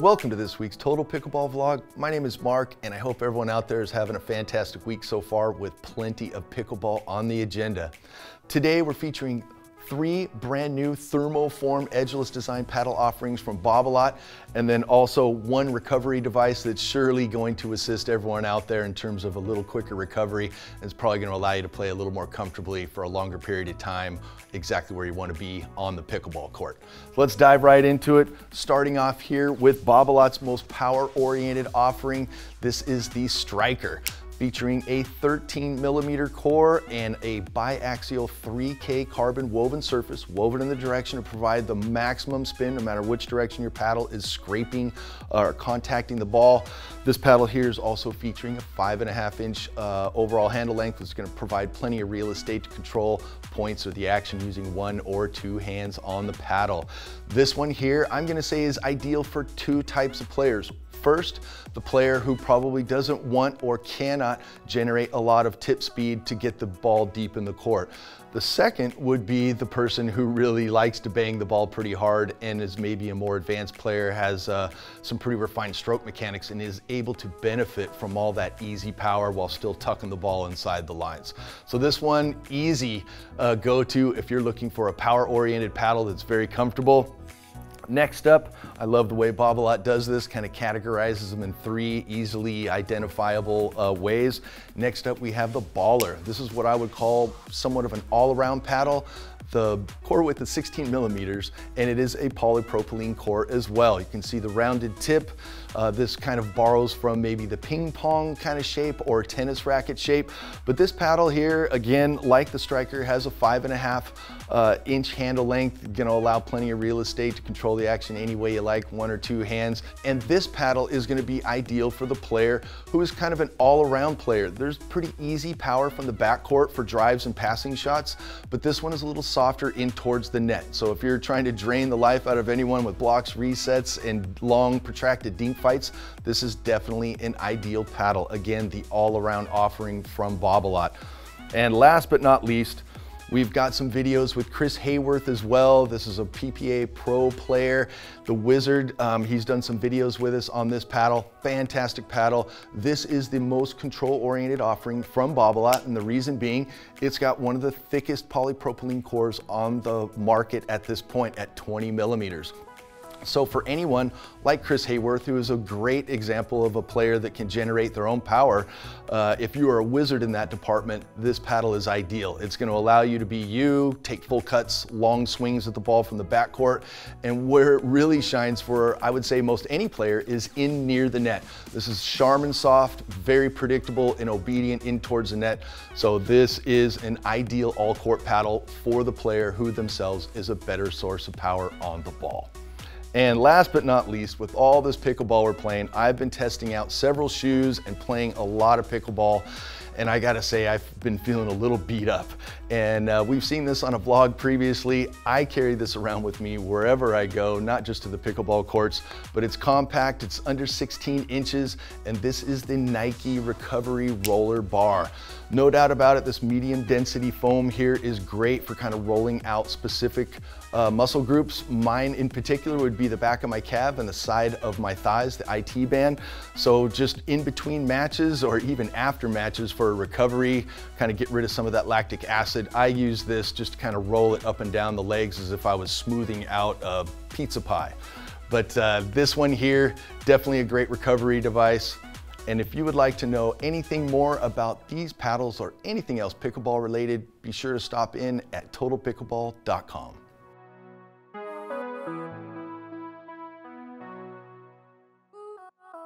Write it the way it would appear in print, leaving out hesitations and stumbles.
Welcome to this week's Total Pickleball vlog. My name is Mark, and I hope everyone out there is having a fantastic week so far with plenty of pickleball on the agenda. Today we're featuring 3 brand new thermoform edgeless design paddle offerings from Babolat, and then also 1 recovery device that's surely going to assist everyone out there in terms of a little quicker recovery. And it's probably going to allow you to play a little more comfortably for a longer period of time, exactly where you want to be on the pickleball court. So let's dive right into it, starting off here with Babolat's most power-oriented offering. This is the Striker, featuring a 13mm core and a biaxial 3K carbon woven surface, woven in the direction to provide the maximum spin no matter which direction your paddle is scraping or contacting the ball. This paddle here is also featuring a 5.5-inch overall handle length, which is going to provide plenty of real estate to control points or the action using 1 or 2 hands on the paddle. This one here, I'm going to say, is ideal for 2 types of players. First, the player who probably doesn't want or cannot generate a lot of tip speed to get the ball deep in the court. The second would be the person who really likes to bang the ball pretty hard and is maybe a more advanced player, has some pretty refined stroke mechanics, and is able to benefit from all that easy power while still tucking the ball inside the lines. So this one, easy go-to if you're looking for a power-oriented paddle that's very comfortable. Next up, I love the way Babolat does this, kind of categorizes them in 3 easily identifiable ways. Next up, we have the Baller. This is what I would call somewhat of an all-around paddle. The core width is 16mm, and it is a polypropylene core as well. You can see the rounded tip. This kind of borrows from maybe the ping pong kind of shape or tennis racket shape. But this paddle here, again, like the Striker, has a 5.5-inch handle length, going to allow plenty of real estate to control the action any way you like, 1 or 2 hands. And this paddle is going to be ideal for the player who is kind of an all-around player. There's pretty easy power from the backcourt for drives and passing shots, but this one is a little softer in towards the net. So if you're trying to drain the life out of anyone with blocks, resets, and long protracted deep fights, this is definitely an ideal paddle. Again, the all-around offering from Babolat. And last but not least, we've got some videos with Chris Haworth as well. This is a PPA pro player, the Wizard. He's done some videos with us on this paddle. Fantastic paddle. This is the most control-oriented offering from Babolat, and the reason being, it's got one of the thickest polypropylene cores on the market at this point at 20mm. So for anyone like Chris Haworth, who is a great example of a player that can generate their own power, if you are a wizard in that department, this paddle is ideal. It's going to allow you to be you, take full cuts, long swings at the ball from the backcourt, and where it really shines for, I would say, most any player is in near the net. This is Charmin soft, very predictable and obedient in towards the net. So this is an ideal all-court paddle for the player who themselves is a better source of power on the ball. And last but not least, with all this pickleball we're playing, I've been testing out several shoes and playing a lot of pickleball. And I gotta say, I've been feeling a little beat up. And we've seen this on a vlog previously. I carry this around with me wherever I go, not just to the pickleball courts, but it's compact, it's under 16 inches, and this is the Nike Recovery Roller Bar. No doubt about it, this medium density foam here is great for kind of rolling out specific muscle groups. Mine in particular would be the back of my calf and the side of my thighs, the IT band. So just in between matches or even after matches for a recovery, kind of get rid of some of that lactic acid, I use this just to kind of roll it up and down the legs as if I was smoothing out a pizza pie. But this one here, definitely a great recovery device. And if you would like to know anything more about these paddles or anything else pickleball related, be sure to stop in at totalpickleball.com.